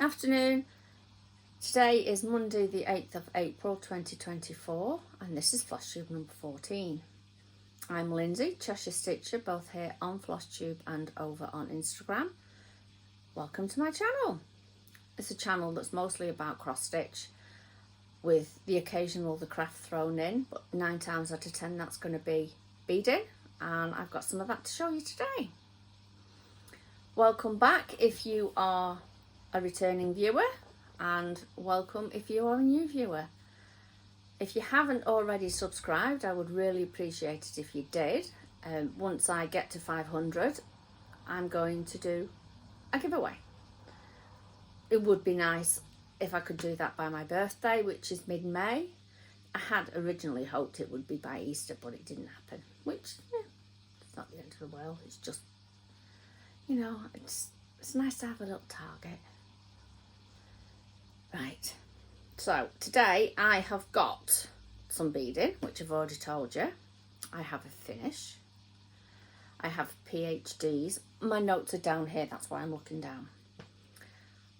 Afternoon. Today is Monday the 8th of April 2024 and this is Flosstube number 14. I'm Lindsay, Cheshire Stitcher, both here on Flosstube and over on Instagram. Welcome to my channel. It's a channel that's mostly about cross stitch with the occasional the craft thrown in, but 9 times out of 10 that's going to be beading, and I've got some of that to show you today. Welcome back if you are a returning viewer, and welcome if you are a new viewer. If you haven't already subscribed, I would really appreciate it if you did. Once I get to 500, I'm going to do a giveaway. It would be nice if I could do that by my birthday, which is mid-May. I had originally hoped it would be by Easter, but it didn't happen, which, it's not the end of the world. It's just, you know, it's nice to have a little target. Right, so today I have got some beading, which I've already told you. I have a finish. I have PhDs. My notes are down here, that's why I'm looking down.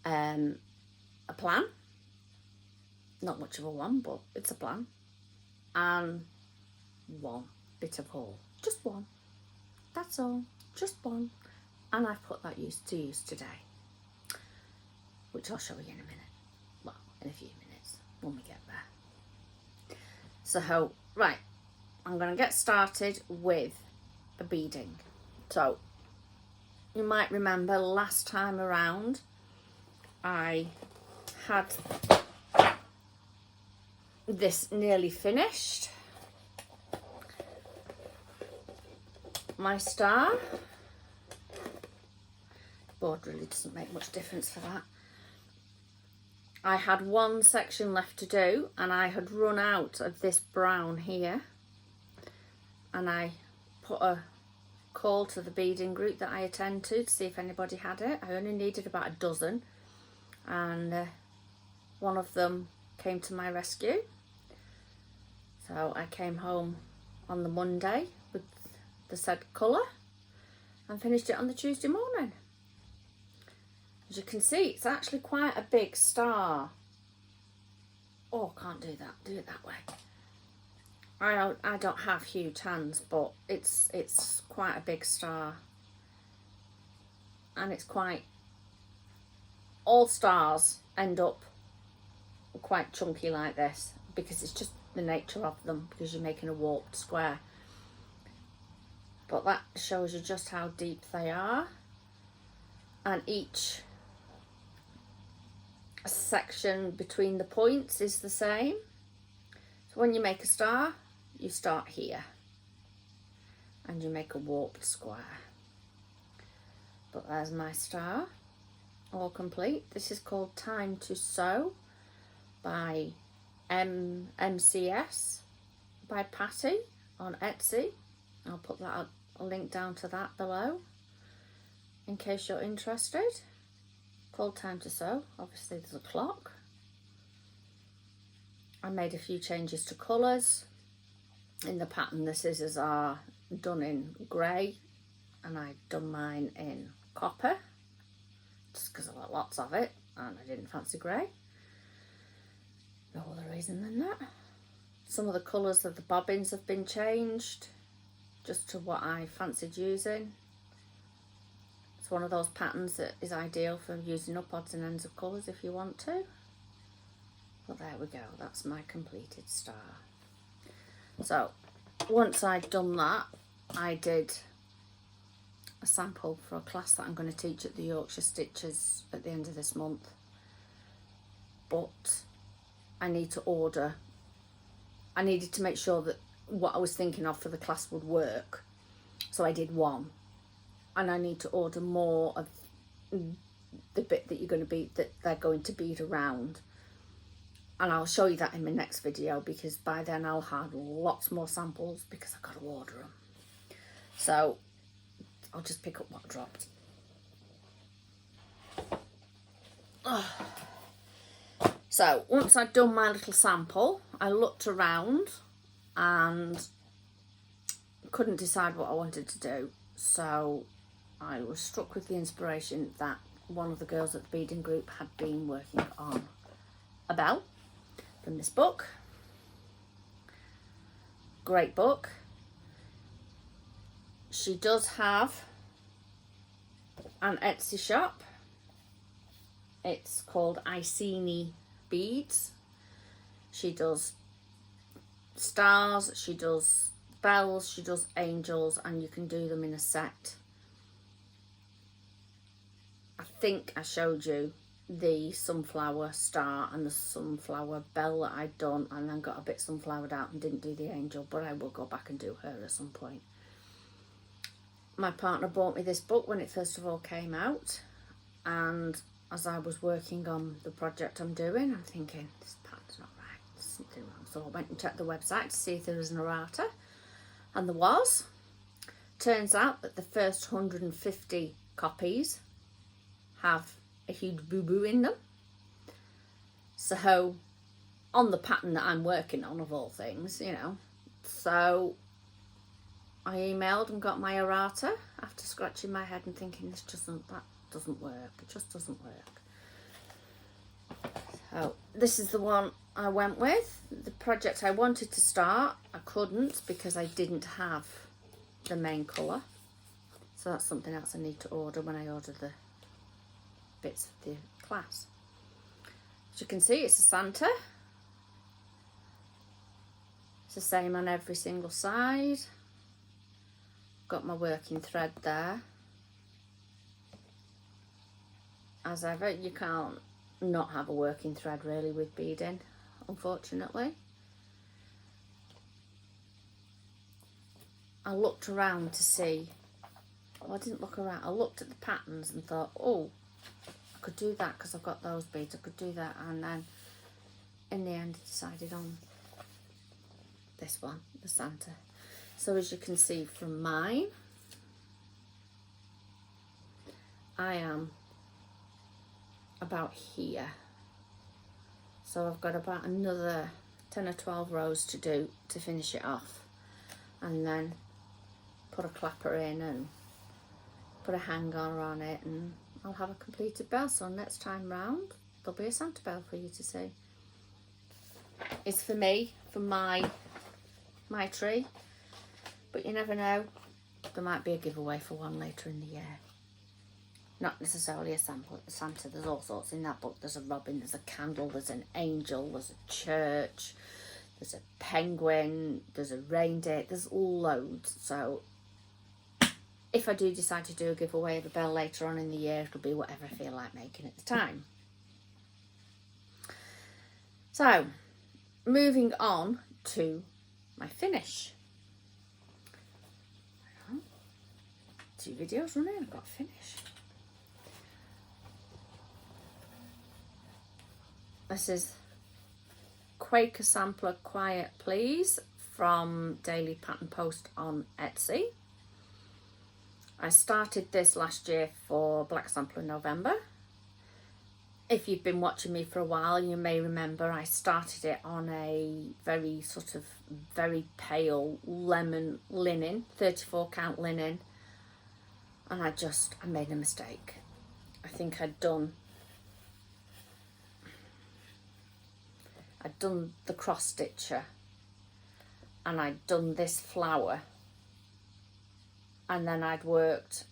A plan. Not much of a one, but it's a plan. And one bit of haul. Just one. That's all. Just one. And I've put that to use today, which I'll show you in a minute. Well, in a few minutes when we get there. So, right, I'm going to get started with a beading. So, you might remember last time around I had this nearly finished. My star. Board really doesn't make much difference for that. I had one section left to do and I had run out of this brown here, and I put a call to the beading group that I attend to see if anybody had it. I only needed about a dozen, and one of them came to my rescue. So I came home on the Monday with the said colour and finished it on the Tuesday morning. As you can see, it's actually quite a big star. Oh, can't do that. Do it that way. I don't have huge hands, but it's quite a big star. And it's quite... all stars end up quite chunky like this because it's just the nature of them, because you're making a warped square. But that shows you just how deep they are. And each section between the points is the same. So when you make a star, you start here and you make a warped square. But there's my star, all complete. This is called Time to Sew by MCS by Patty on Etsy. I'll put that a link down to that below in case you're interested. Called Time to Sew. Obviously there's a clock. I made a few changes to colours. In the pattern the scissors are done in grey and I've done mine in copper just because I've got lots of it and I didn't fancy grey. No other reason than that. Some of the colours of the bobbins have been changed just to what I fancied using. It's one of those patterns that is ideal for using up odds and ends of colours if you want to. But there we go, that's my completed star. So once I'd done that, I did a sample for a class that I'm going to teach at the Yorkshire Stitchers at the end of this month. But I need to order. I needed to make sure that what I was thinking of for the class would work. So I did one. And I need to order more of the bit that they're going to bead around. And I'll show you that in my next video, because by then I'll have lots more samples because I've got to order them. So I'll just pick up what I dropped. So once I'd done my little sample, I looked around and couldn't decide what I wanted to do. So I was struck with the inspiration that one of the girls at the Beading group had been working on a bell from this book. Great book. She does have an Etsy shop. It's called Iceni Beads. She does stars, she does bells, she does angels, and you can do them in a set. I think I showed you the sunflower star and the sunflower bell that I'd done, and then got a bit sunflowered out and didn't do the angel, but I will go back and do her at some point. My partner bought me this book when it first of all came out, and as I was working on the project I'm doing, I'm thinking, this pattern's not right, there's something wrong. So I went and checked the website to see if there was an errata, and there was. Turns out that the first 150 copies have a huge boo-boo in them. So, on the pattern that I'm working on, of all things, you know, so I emailed and got my errata after scratching my head and thinking, that doesn't work, it just doesn't work. So this is the one I went with. The project I wanted to start, I couldn't because I didn't have the main colour, so that's something else I need to order when I order the bits of the class. As you can see, it's a Santa. It's the same on every single side. Got my working thread there. As ever, you can't not have a working thread really with beading, unfortunately. I looked around to see, well, I didn't look around, I looked at the patterns and thought, oh, I could do that because I've got those beads, I could do that, and then in the end I decided on this one, the Santa. So as you can see from mine, I am about here. So I've got about another 10 or 12 rows to do to finish it off. And then put a clapper in and put a hanger on it, and I'll have a completed bell. So next time round, there'll be a Santa bell for you to see. It's for me, for my tree. But you never know, there might be a giveaway for one later in the year. Not necessarily a Santa, there's all sorts in that book. There's a robin, there's a candle, there's an angel, there's a church, there's a penguin, there's a reindeer, there's loads. So if I do decide to do a giveaway of a bell later on in the year, it'll be whatever I feel like making at the time. So, moving on to my finish. 2 videos running, I've got to finish. This is Quaker Sampler Quiet Please from Daily Pattern Post on Etsy. I started this last year for Black Sampler November. If you've been watching me for a while, you may remember I started it on a very sort of very pale lemon linen, 34 count linen. And I made a mistake. I think I'd done the cross stitcher, and I'd done this flower, and then I'd worked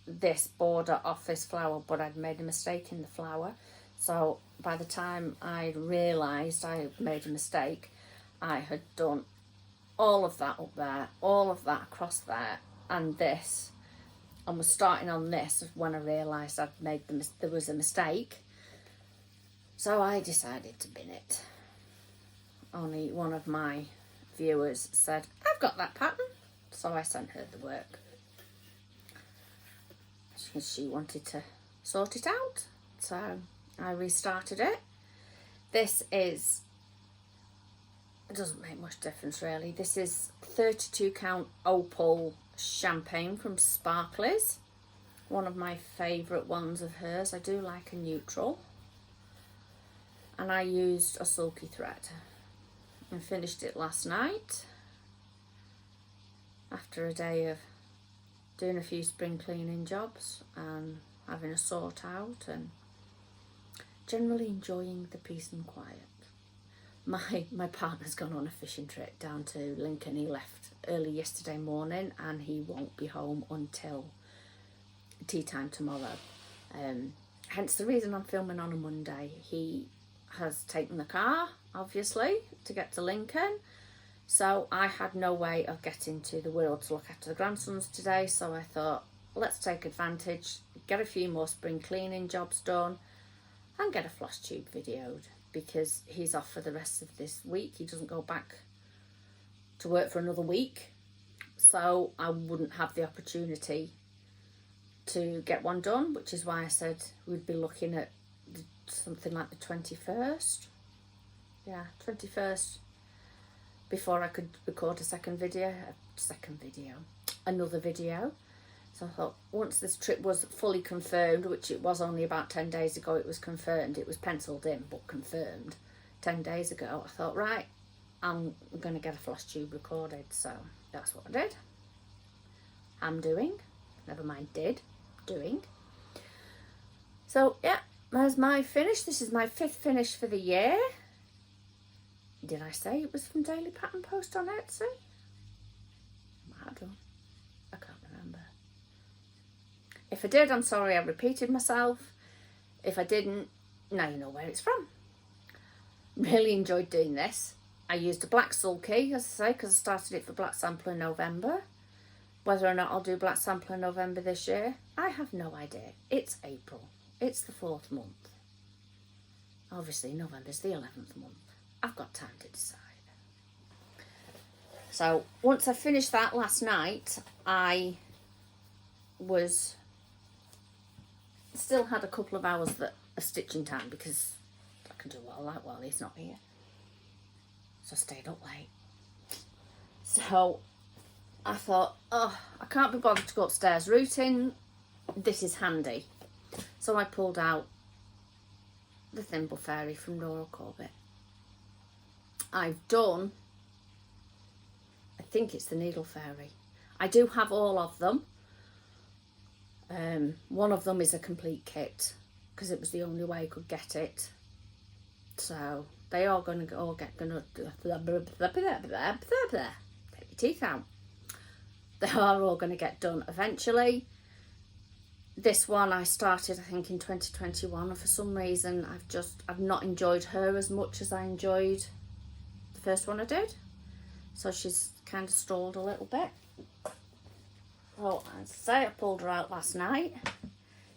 this border off this flower, but I'd made a mistake in the flower. So by the time I realised I made a mistake, I had done all of that up there, all of that across there, and this, and was starting on this when I realised I'd made there was a mistake. So I decided to bin it. Only one of my viewers said, I've got that pattern. So I sent her the work. She wanted to sort it out. So I restarted it. This is, it doesn't make much difference really. This is 32 count opal champagne from Sparklies. One of my favourite ones of hers. I do like a neutral. And I used a sulky thread and finished it last night after a day of doing a few spring cleaning jobs and having a sort out and generally enjoying the peace and quiet. My partner's gone on a fishing trip down to Lincoln. He left early yesterday morning and he won't be home until tea time tomorrow. Hence the reason I'm filming on a Monday. He has taken the car, obviously, to get to Lincoln. So I had no way of getting to the Wirral to look after the grandsons today. So I thought, let's take advantage, get a few more spring cleaning jobs done and get a Flosstube videoed, because he's off for the rest of this week. He doesn't go back to work for another week. So I wouldn't have the opportunity to get one done, which is why I said we'd be looking at something like the 21st. Yeah, 21st, before I could record another video. So I thought, once this trip was fully confirmed, which it was only about 10 days ago it was confirmed, it was penciled in but confirmed 10 days ago, I thought, right, I'm going to get a Flosstube recorded. So that's what I did. Never mind doing. So yeah, there's my finish. This is my 5th finish for the year. Did I say it was from Daily Pattern Post on Etsy? I can't remember. If I did, I'm sorry I repeated myself. If I didn't, now you know where it's from. Really enjoyed doing this. I used a black sulky, as I say, because I started it for black sample in November. Whether or not I'll do black sample in November this year, I have no idea. It's April. It's the 4th month. Obviously, November's the 11th month. I've got time to decide. So, once I finished that last night, I still had a couple of hours that are stitching time, because I can do what I like while he's not here. So I stayed up late. So I thought, oh, I can't be bothered to go upstairs rooting. This is handy. So I pulled out the Thimble Fairy from Nora Corbett. I've done, I think it's the Needle Fairy. I do have all of them. One of them is a complete kit, because it was the only way I could get it. So they are going to take your teeth out. They are all going to get done eventually. This one I started, I think, in 2021, and for some reason I've not enjoyed her as much as I enjoyed the first one I did. So she's kind of stalled a little bit. So as I say, I pulled her out last night.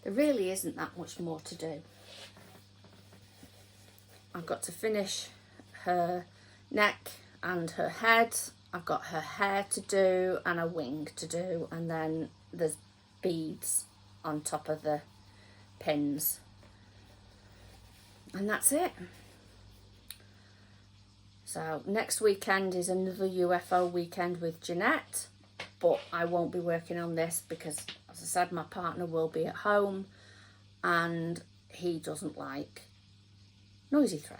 There really isn't that much more to do. I've got to finish her neck and her head. I've got her hair to do and a wing to do, and then there's beads on top of the pins. And that's it. So next weekend is another UFO weekend with Jeanette, but I won't be working on this because, as I said, my partner will be at home and he doesn't like noisy thread.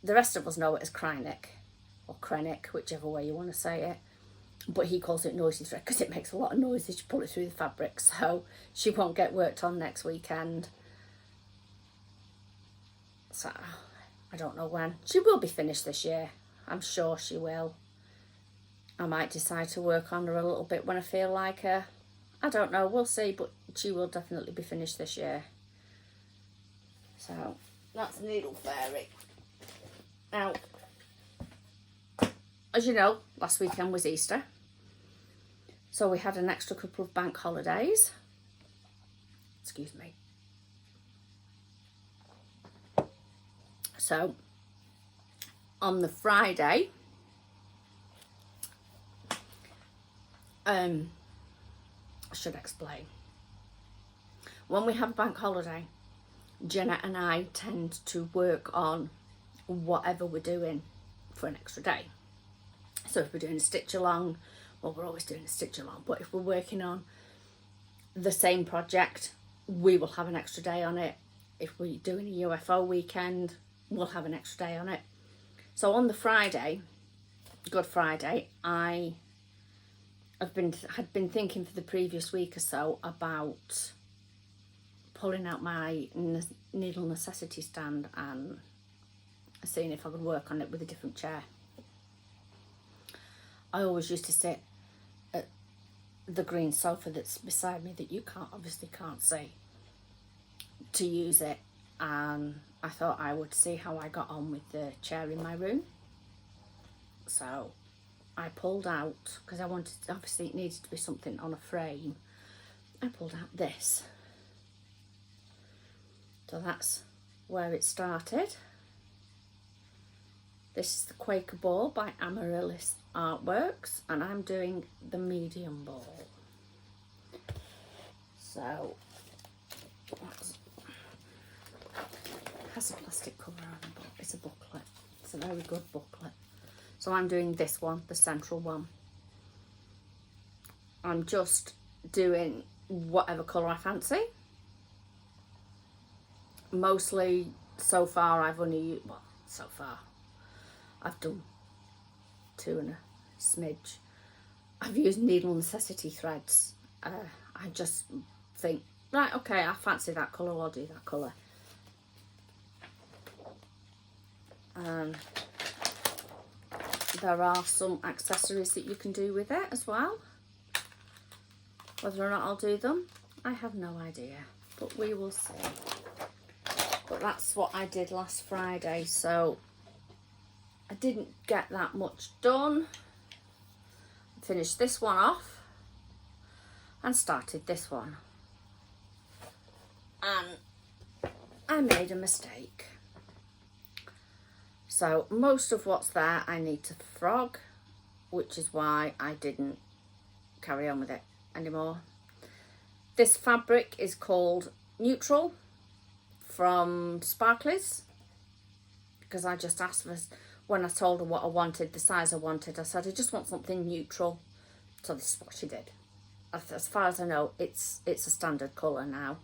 The rest of us know it as Krynick or Krennick, whichever way you want to say it, but he calls it noisy thread because it makes a lot of noise as you pull it through the fabric. So she won't get worked on next weekend. So I don't know when. She will be finished this year. I'm sure she will. I might decide to work on her a little bit when I feel like her. I don't know, we'll see, but she will definitely be finished this year. So that's Needle Fairy. Now, as you know, last weekend was Easter. So we had an extra couple of bank holidays. Excuse me. So, on the Friday, I should explain. When we have a bank holiday, Jenna and I tend to work on whatever we're doing for an extra day. So if we're doing a stitch along, well, we're always doing a stitch along, but if we're working on the same project, we will have an extra day on it. If we're doing a UFO weekend, we'll have an extra day on it. So on the Friday, Good Friday, I had been thinking for the previous week or so about pulling out my needle necessity stand and seeing if I could work on it with a different chair. I always used to sit at the green sofa that's beside me that you obviously can't see, to use it, and I thought I would see how I got on with the chair in my room. So I pulled out, because I wanted, obviously it needed to be something on a frame, I pulled out this. So that's where it started. This is the Quaker ball by Amaryllis Artworks, and I'm doing the medium ball. So it has a plastic cover on it, but it's a booklet. It's a very good booklet. So I'm doing this one, the central one. I'm just doing whatever colour I fancy. Mostly, so far, I've done 2 and a smidge. I've used needle necessity threads. I just think, right, okay, I fancy that colour, I'll do that colour. There are some accessories that you can do with it as well. Whether or not I'll do them, I have no idea, but we will see. But that's what I did last Friday, so I didn't get that much done. I finished this one off and started this one. And I made a mistake. So most of what's there I need to frog, which is why I didn't carry on with it anymore. This fabric is called Neutral from Sparklies, because I just asked for, when I told her what I wanted, the size I wanted, I said I just want something neutral. So this is what she did. As far as I know, it's a standard colour now.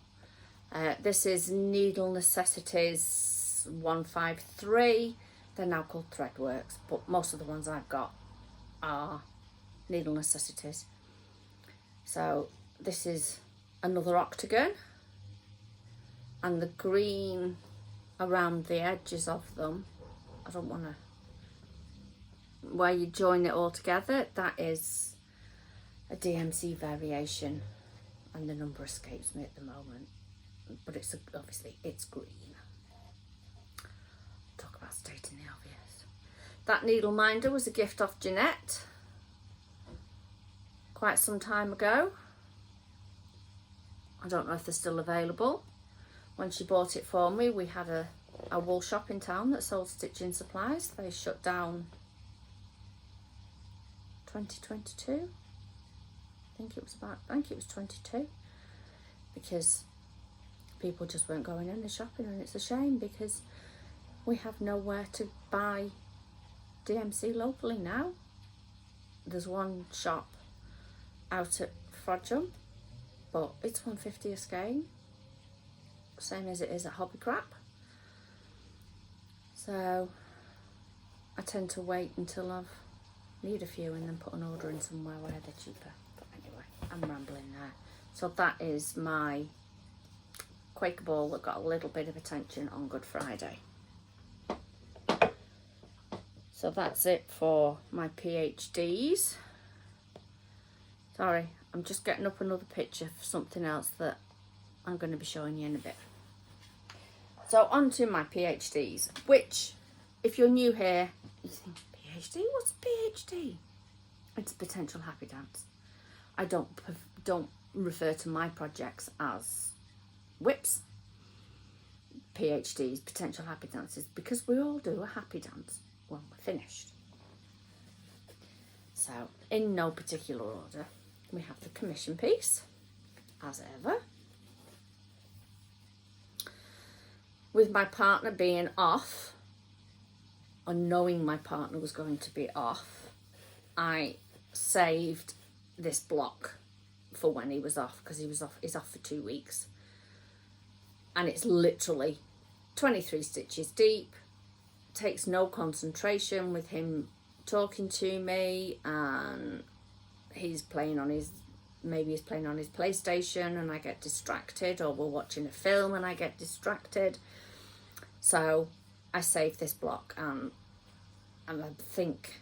This is Needle Necessities 153. They're now called Threadworks, but most of the ones I've got are Needle Necessities. So this is another octagon, and the green around the edges of them, I don't want to, where you join it all together, that is a DMC variation, and the number escapes me at the moment, but it's obviously it's green. Talk about stating the obvious. That needle minder was a gift off Jeanette quite some time ago. I don't know if they're still available. When she bought it for me, we had a wool shop in town that sold stitching supplies. They shut down 2022. I think it was 22, because people just weren't going in and shopping, and it's a shame because we have nowhere to buy DMC locally now. There's one shop out at Frodsham, but it's £1.50 a skein, same as it is at Hobbycrap. So I tend to wait until I've need a few and then put an order in somewhere where they're cheaper. But anyway, I'm rambling there. So that is my Quaker ball that got a little bit of attention on Good Friday. So that's it for my PhDs. Sorry, I'm just getting up another picture for something else that I'm going to be showing you in a bit. So on to my PhDs, which, if you're new here, you think, PhD? What's a PhD? It's a potential happy dance. I don't refer to my projects as whips. PhDs, potential happy dances, because we all do a happy dance when we're finished. So, in no particular order, we have the commission piece, as ever. With my partner being off, or knowing my partner was going to be off, I saved this block for when he was off, because he's off for 2 weeks. And it's literally 23 stitches deep, takes no concentration with him talking to me, and he's playing on his, maybe he's playing on his PlayStation and I get distracted, or we're watching a film and I get distracted. So I save this block, and I think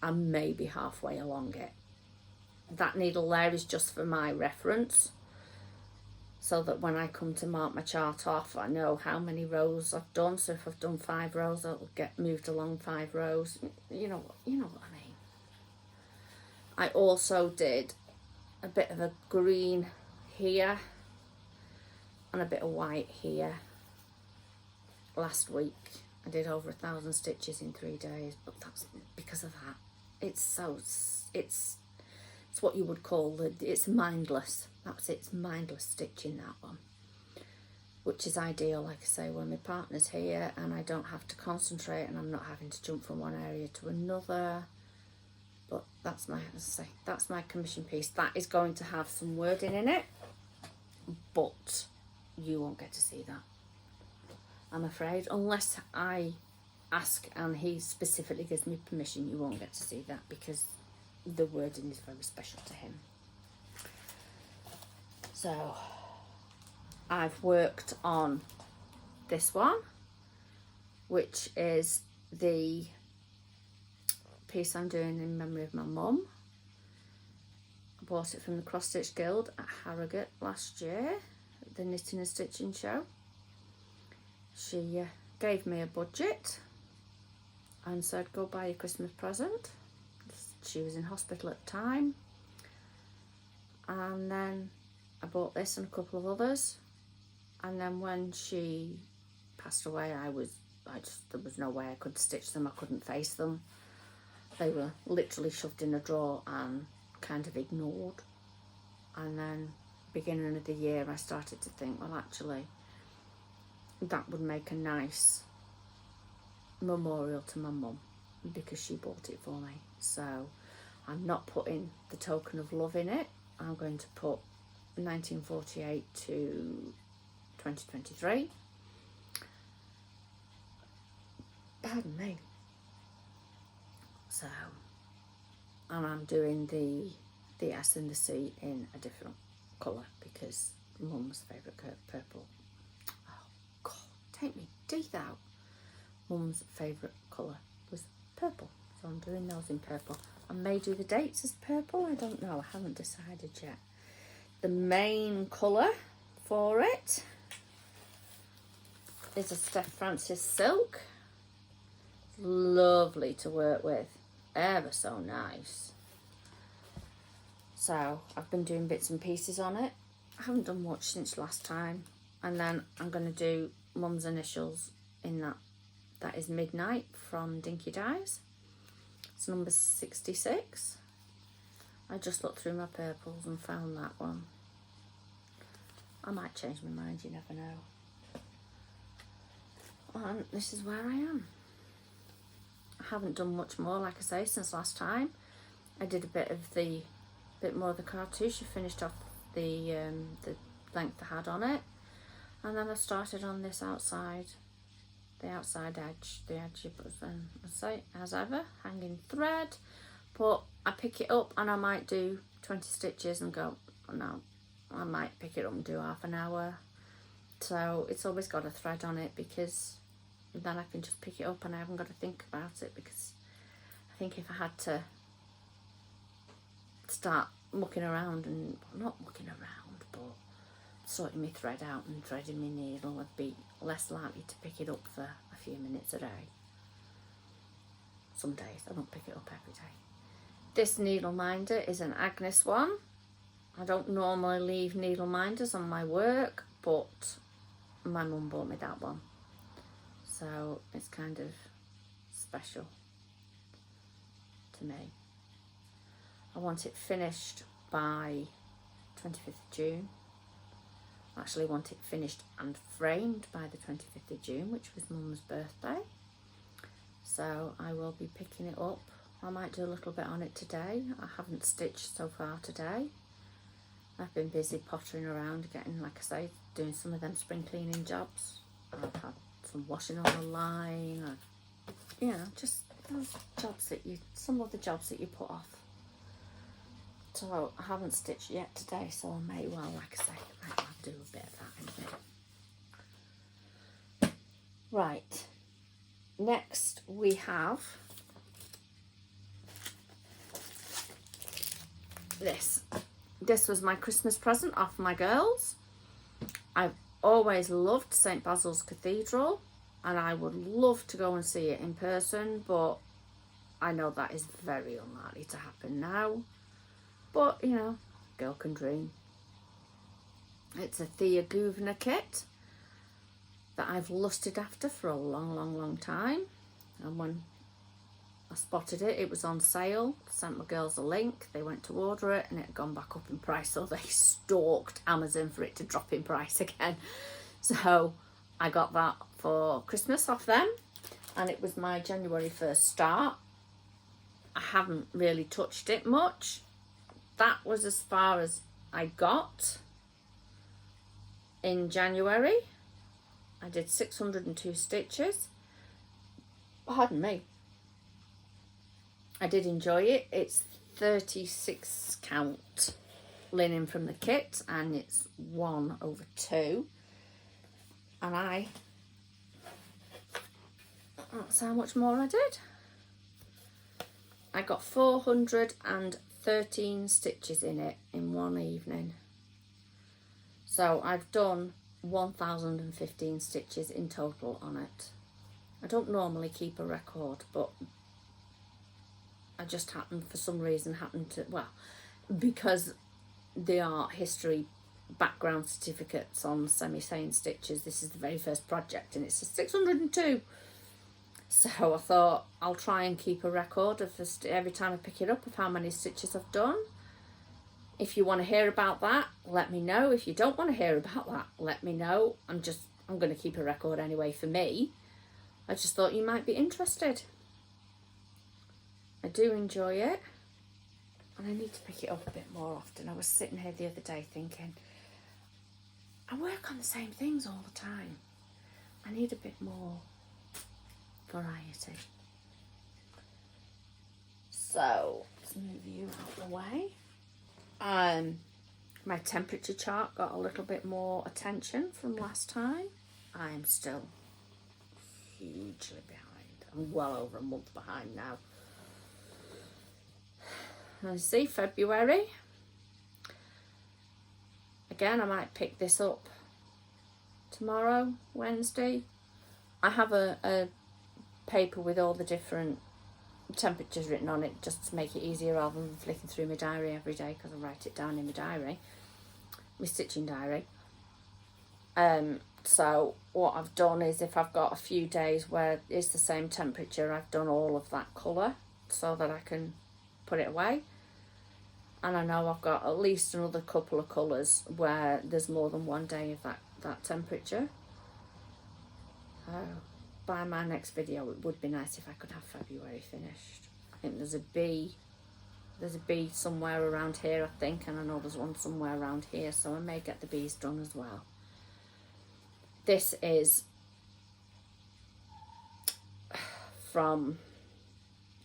I'm maybe halfway along it. That needle there is just for my reference, so that when I come to mark my chart off, I know how many rows I've done. So if I've done 5 rows, I'll get moved along 5 rows. You know what I mean. I also did a bit of a green here and a bit of white here last week. I did over 1,000 stitches in 3 days, but that's because of that. It's what you would call it's mindless. That's it, it's mindless stitching, that one, which is ideal, like I say, when my partner's here and I don't have to concentrate and I'm not having to jump from one area to another. But that's my, as I say, that's my commission piece. That is going to have some wording in it, but you won't get to see that, I'm afraid, unless I ask and he specifically gives me permission. You won't get to see that because the wording is very special to him. So I've worked on this one, which is the piece I'm doing in memory of my mum. I bought it from the Cross Stitch Guild at Harrogate last year at the Knitting and Stitching show. She gave me a budget and said, go buy a Christmas present. She was in hospital at the time, and then I bought this and a couple of others, and then when she passed away, there was no way I could stitch them. I couldn't face them. They were literally shoved in a drawer and kind of ignored. And then beginning of the year, I started to think, well, actually, that would make a nice memorial to my mum, because she bought it for me. So I'm not putting the token of love in it. I'm going to put 1948 to 2023. Pardon me. So, and I'm doing the S and the C in a different colour because Mum's favourite purple. Oh God, take me teeth out. Mum's favourite colour was purple, so I'm doing those in purple. I may do the dates as purple, I don't know, I haven't decided yet. The main colour for it is a Steph Francis silk. Lovely to work with, ever so nice. So I've been doing bits and pieces on it. I haven't done much since last time, and then I'm going to do Mum's initials in that. That is Midnight from Dinky Dyes. It's number 66. I just looked through my purples and found that one. I might change my mind, you never know. And this is where I am. I haven't done much more, like I say, since last time. I did a bit more of the cartouche. I finished off the length I had on it, and then I started on this outside. The outside edge, the edge was as ever, hanging thread, but I pick it up and I might do 20 stitches and go, oh no, I might pick it up and do half an hour. So it's always got a thread on it, because then I can just pick it up and I haven't got to think about it, because I think if I had to start mucking around, and well, not mucking around, but sorting my thread out and threading my needle, I'd be less likely to pick it up for a few minutes a day. Some days I don't pick it up every day. This needle minder is an Agnes one. I don't normally leave needle minders on my work, but my mum bought me that one, so it's kind of special to me. I want it finished by 25th of June. I actually want it finished and framed by the 25th of June, which was Mum's birthday. So I will be picking it up. I might do a little bit on it today. I haven't stitched so far today. I've been busy pottering around, getting, like I say, doing some of them spring cleaning jobs. I've had some washing on the line. You know, just those jobs that some of the jobs that you put off. So I haven't stitched yet today, so I may well, like I say, I'll do a bit of that in a bit. Right, next we have this. This was my Christmas present off my girls. I've always loved St Basil's Cathedral and I would love to go and see it in person, but I know that is very unlikely to happen now. But, you know, girl can dream. It's a Thea Guvner kit that I've lusted after for a long time. And when I spotted it, it was on sale. Sent my girls a link. They went to order it and it had gone back up in price. So they stalked Amazon for it to drop in price again. So I got that for Christmas off them. And it was my January 1st start. I haven't really touched it much. That was as far as I got in January. I did 602 stitches. Pardon me. I did enjoy it. It's 36 count linen from the kit and it's 1/2. And that's how much more I did. I got 413 stitches in it in one evening. So I've done 1015 stitches in total on it. I don't normally keep a record, but I just happened, for some reason, well, because the art history background certificates on semi-sewn stitches, this is the very first project and it's a 602. So I thought I'll try and keep a record of every time I pick it up of how many stitches I've done. If you want to hear about that, let me know. If you don't want to hear about that, let me know. I'm going to keep a record anyway for me. I just thought you might be interested. I do enjoy it. And I need to pick it up a bit more often. I was sitting here the other day thinking, I work on the same things all the time. I need a bit more variety. So let's move you out of the way. My temperature chart got a little bit more attention from last time. I'm still hugely behind. I'm well over a month behind now. And see, February. Again, I might pick this up tomorrow, Wednesday. I have a paper with all the different temperatures written on it just to make it easier rather than flicking through my diary every day, because I write it down in my diary, my stitching diary. So what I've done is, if I've got a few days where it's the same temperature, I've done all of that colour so that I can put it away. And I know I've got at least another couple of colours where there's more than one day of that temperature. By my next video, it would be nice if I could have February finished. I think there's a bee somewhere around here, I think, and I know there's one somewhere around here, so I may get the bees done as well. This is from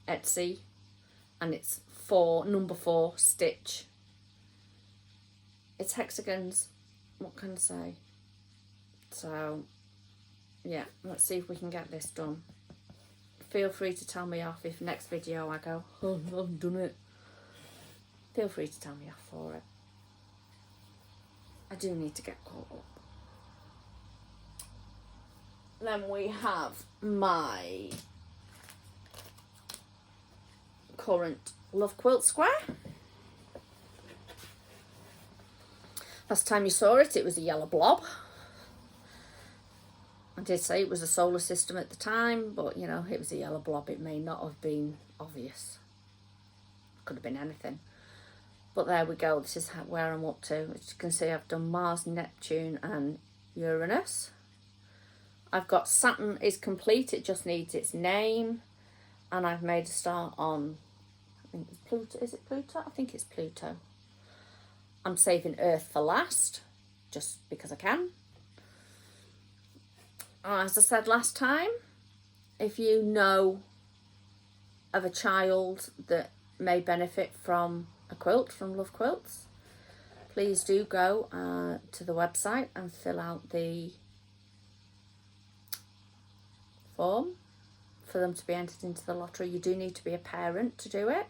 Etsy, and it's number 4 stitch. It's hexagons, what can I say? So yeah, let's see if we can get this done. Feel free to tell me off if next video I go, oh, I haven't done it. Feel free to tell me off for it. I do need to get caught up. Then we have my current Love Quilt Square. Last time you saw it, it was a yellow blob. I did say it was a solar system at the time, but you know, it was a yellow blob. It may not have been obvious. Could have been anything. But there we go. This is where I'm up to. As you can see, I've done Mars, Neptune and Uranus. I've got Saturn is complete. It just needs its name. And I've made a start on, I think it's Pluto. Is it Pluto? I think it's Pluto. I'm saving Earth for last, just because I can. As I said last time, if you know of a child that may benefit from a quilt from Love Quilts, please do go to the website and fill out the form for them to be entered into the lottery. You do need to be a parent to do it,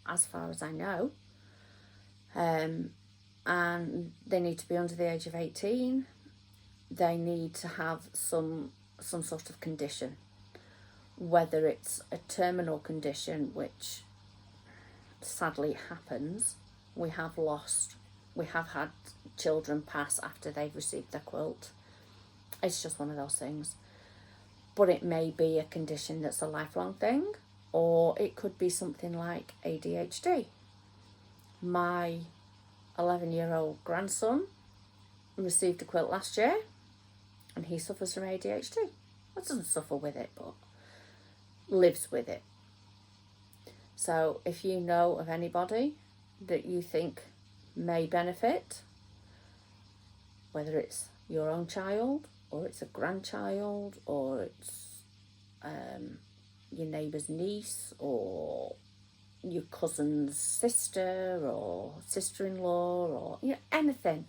as far as I know. And they need to be under the age of 18. They need to have some sort of condition, whether it's a terminal condition, which sadly happens. We have had children pass after they've received their quilt. It's just one of those things. But it may be a condition that's a lifelong thing, or it could be something like ADHD. My 11-year-old grandson received a quilt last year, and he suffers from ADHD. Well, doesn't suffer with it, but lives with it. So if you know of anybody that you think may benefit, whether it's your own child, or it's a grandchild, or it's your neighbour's niece, or your cousin's sister, or sister-in-law, or anything,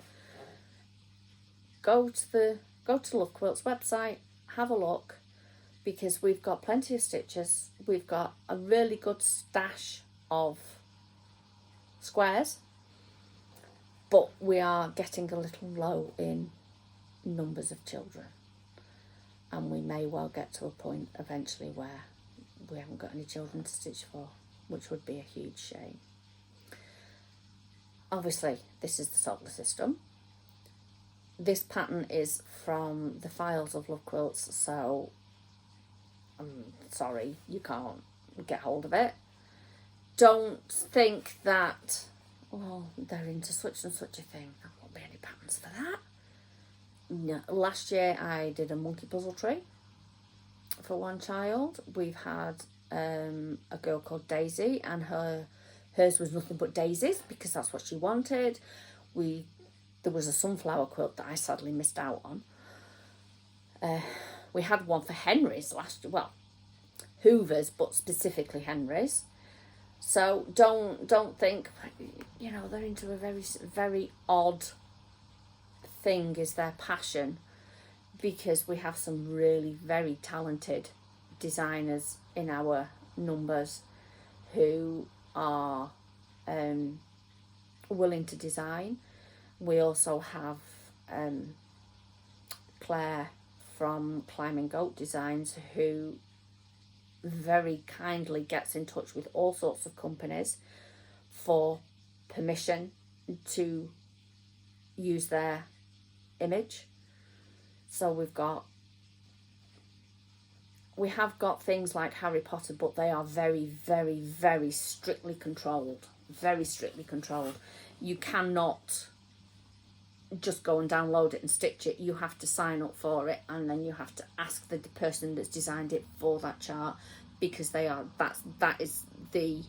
go to Love Quilt's website, have a look, because we've got plenty of stitches. We've got a really good stash of squares, but we are getting a little low in numbers of children, and we may well get to a point eventually where we haven't got any children to stitch for, which would be a huge shame. Obviously, this is the solar system. This pattern is from the files of Love Quilts, so I'm sorry you can't get hold of it. Don't think that, well, they're into such and such a thing. There won't be any patterns for that. No. Last year I did a monkey puzzle tree for one child. We've had a girl called Daisy, and hers was nothing but daisies because that's what she wanted. There was a sunflower quilt that I sadly missed out on. We had one for Henry's last year, well, Hoover's, but specifically Henry's. So don't think, they're into a very, very odd thing is their passion, because we have some really very talented designers in our numbers who are willing to design. We also have Claire from Climbing Goat Designs, who very kindly gets in touch with all sorts of companies for permission to use their image. So we have got things like Harry Potter, but they are very, very, very strictly controlled. Very strictly controlled. You cannot just go and download it and stitch it. You have to sign up for it, and then you have to ask the person that's designed it for that chart, because that is the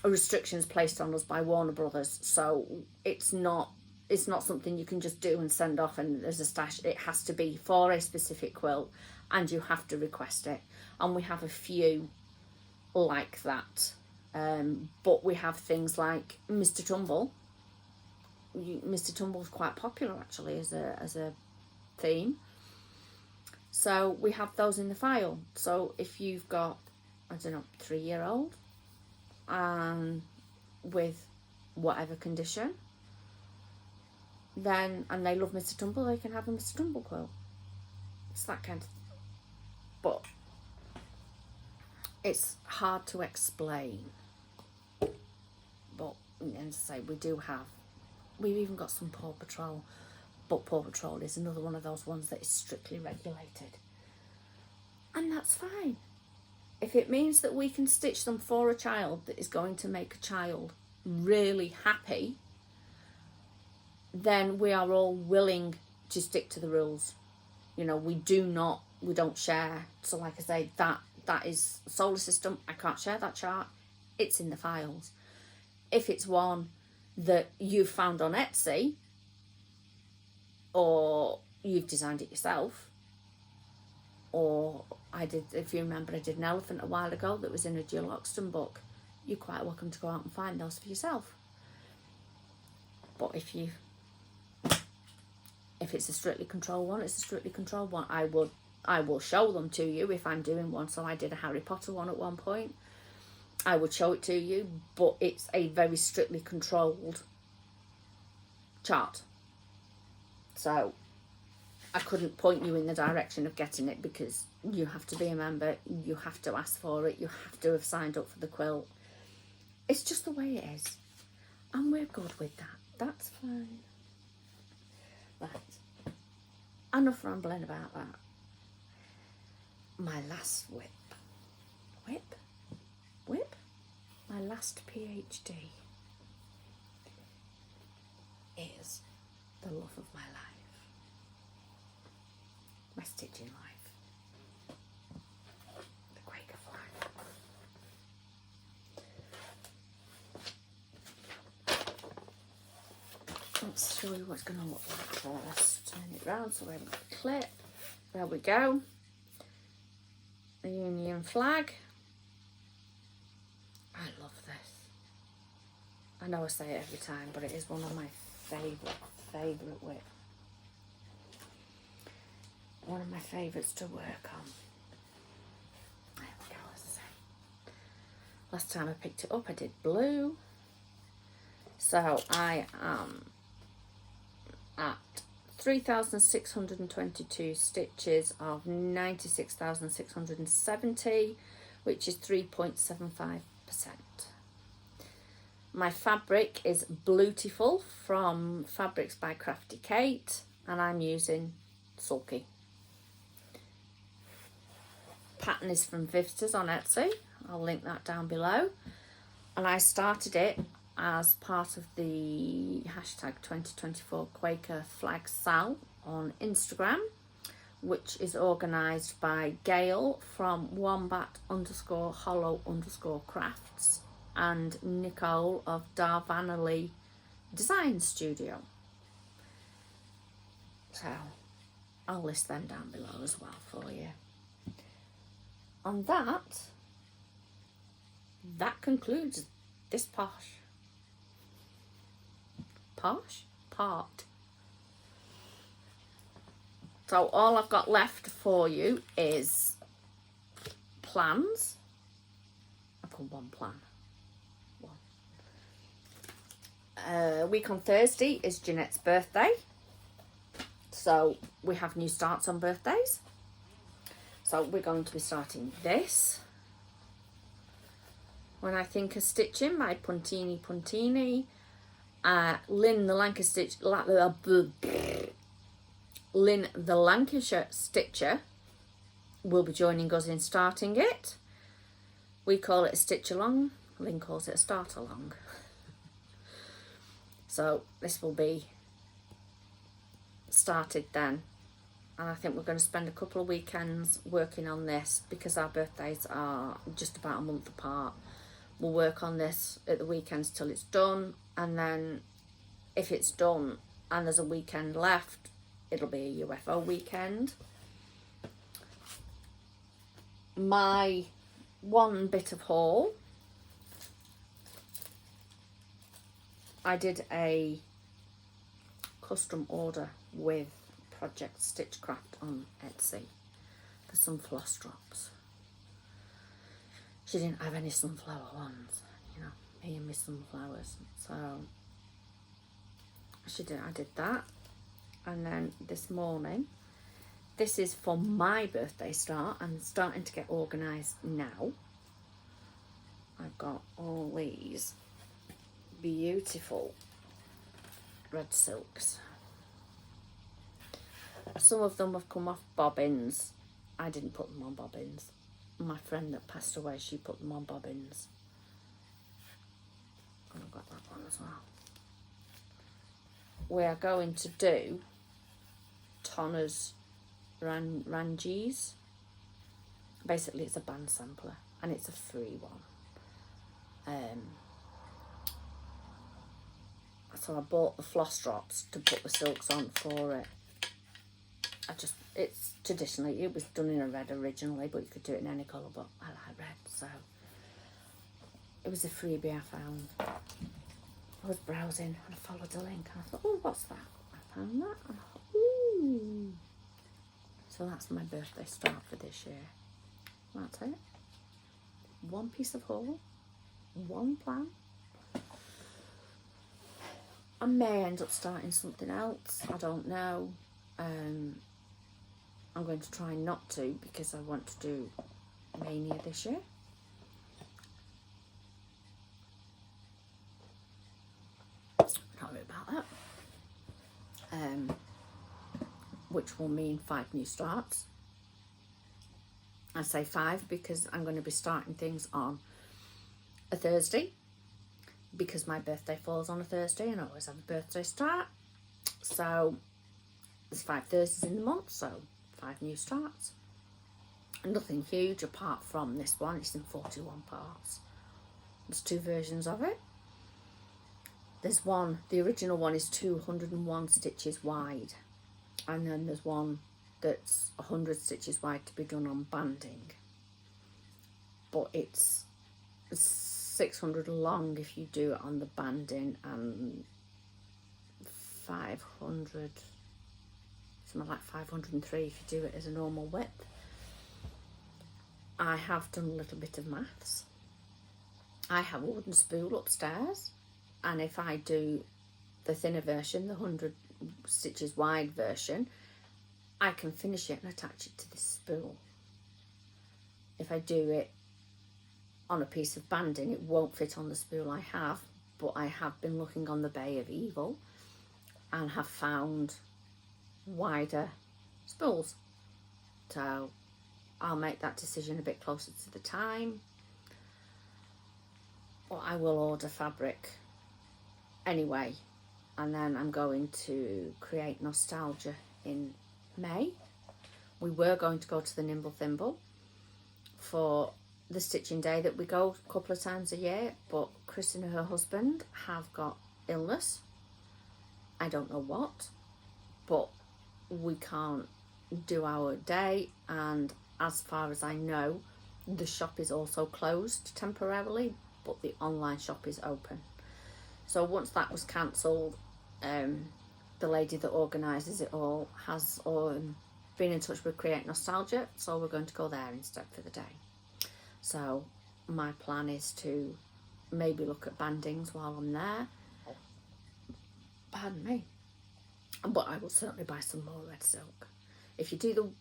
restrictions placed on us by Warner Brothers. So it's not something you can just do and send off and there's a stash. It has to be for a specific quilt, and you have to request it. And we have a few like that. But we have things like Mr. Tumble. Mr. Tumble's quite popular actually as a theme. So we have those in the file. So if you've got, 3-year-old with whatever condition, then, and they love Mr. Tumble, they can have a Mr. Tumble quilt. It's that kind of, but it's hard to explain. But, and to say, we've even got some Paw Patrol, but Paw Patrol is another one of those ones that is strictly regulated. And that's fine. If it means that we can stitch them for a child that is going to make a child really happy, then we are all willing to stick to the rules. We don't share. So like I say, that is solar system. I can't share that chart. It's in the files. If it's one that you've found on Etsy, or you've designed it yourself, or if you remember, I did an elephant a while ago that was in a Jill Oxton book. you're quite welcome to go out and find those for yourself. But if it's a strictly controlled one, it's a strictly controlled one. I will show them to you if I'm doing one. So I did a Harry Potter one at one point. I would show it to you, but it's a very strictly controlled chart. So I couldn't point you in the direction of getting it, because you have to be a member, you have to ask for it, you have to have signed up for the quilt. It's just the way it is. And we're good with that. That's fine. Right. Enough rambling about that. My last whip. My last PhD is the love of my life. My stitching life. The Quaker flag. Let's show you what's going to look like first. Turn it round so we haven't got a clip. There we go. The Union flag. I love this. I know I say it every time, but it is one of my favourite whip. One of my favourites to work on. There we go, as I say. Last time I picked it up, I did blue. So I am at 3,622 stitches of 96,670, which is 3.75%. My fabric is Bluetiful from Fabrics by Crafty Kate, and I'm using Sulky. Pattern is from Vistas on Etsy. I'll link that down below. And I started it as part of the hashtag 2024 Quaker Flag Sal on Instagram, which is organised by Gail from wombat_hollow_crafts and Nicole of Darvanelli Design Studio. So I'll list them down below as well for you. And that concludes this part. So all I've got left for you is plans. I've got one plan. Week on Thursday is Jeanette's birthday. So we have new starts on birthdays. So we're going to be starting this. When I Think of Stitching by Puntini. Lynn the Lancashire Stitcher will be joining us in starting it. We call it a stitch along. Lynn calls it a start along. So this will be started then. And I think we're going to spend a couple of weekends working on this because our birthdays are just about a month apart. We'll work on this at the weekends till it's done, and then if it's done and there's a weekend left, it'll be a UFO weekend. My one bit of haul, I did a custom order with Project Stitchcraft on Etsy for some floss drops. She didn't have any sunflower ones, you know, me and my sunflowers. So I did that. And then this morning, this is for my birthday start. I'm starting to get organised now. I've got all these beautiful red silks. Some of them have come off bobbins. I didn't put them on bobbins. My friend that passed away, she put them on bobbins. And I've got that one as well. We are going to do Tonner's Ranjis. Basically, it's a band sampler and it's a free one. So I bought the floss drops to put the silks on for it. It's traditionally, it was done in a red originally, but you could do it in any colour, but I like red, so It was a freebie I found. I was browsing and I followed the link and I thought, oh, what's that? I found that and I thought, ooh. So that's my birthday start for this year. That's it. One piece of haul, one plan. I may end up starting something else, I don't know. I'm going to try not to because I want to do Mania this year. Not really about that. Which will mean 5 new starts. I say 5 because I'm going to be starting things on a Thursday, because my birthday falls on a Thursday and I always have a birthday start. So there's 5 Thursdays in the month, so 5 new starts. Nothing huge apart from this one. It's in 41 parts. There's 2 versions of it. There's one, the original one is 201 stitches wide, and then there's one that's 100 stitches wide to be done on banding, but it's 600 long if you do it on the banding, and 500, something like 503 if you do it as a normal width. I have done a little bit of maths. I have a wooden spool upstairs, and if I do the thinner version, the 100 stitches wide version, I can finish it and attach it to this spool. If I do it on a piece of banding, it won't fit on the spool I have, but I have been looking on the Bay of Evil and have found wider spools. So I'll make that decision a bit closer to the time. But I will order fabric anyway, and then I'm going to create nostalgia in May. We were going to go to the Nimble Thimble for the stitching day that we go a couple of times a year, but Chris and her husband have got illness. I don't know what, but we can't do our day, and as far as I know, the shop is also closed temporarily, but the online shop is open. So once that was cancelled, the lady that organises it all has been in touch with Create Nostalgia, so we're going to go there instead for the day. So my plan is to maybe look at bandings while I'm there. Pardon me. But I will certainly buy some more red silk. If you do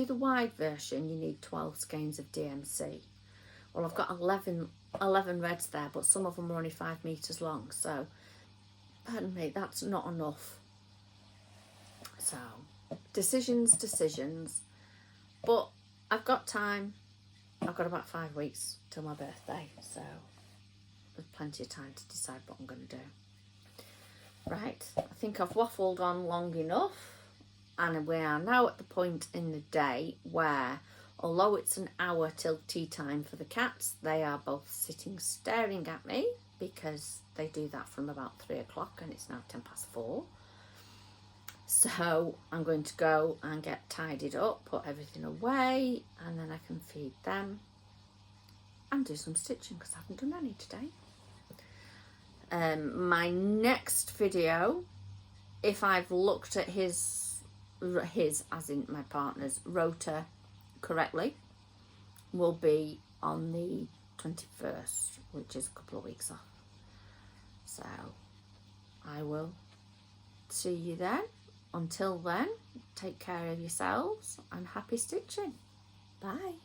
the wide version, you need 12 skeins of DMC. Well, I've got 11 reds there, but some of them are only 5 metres long, so pardon me, that's not enough. So decisions, but I've got time. I've got about 5 weeks till my birthday, so there's plenty of time to decide what I'm going to do. Right, I think I've waffled on long enough, and we are now at the point in the day where, although it's an hour till tea time for the cats, they are both sitting staring at me because they do that from about 3 o'clock and it's now 4:10. So I'm going to go and get tidied up, put everything away, and then I can feed them and do some stitching because I haven't done any today. My next video, if I've looked at his as in my partner's rota correctly, will be on the 21st, which is a couple of weeks off. So I will see you then. Until then, take care of yourselves and happy stitching. Bye.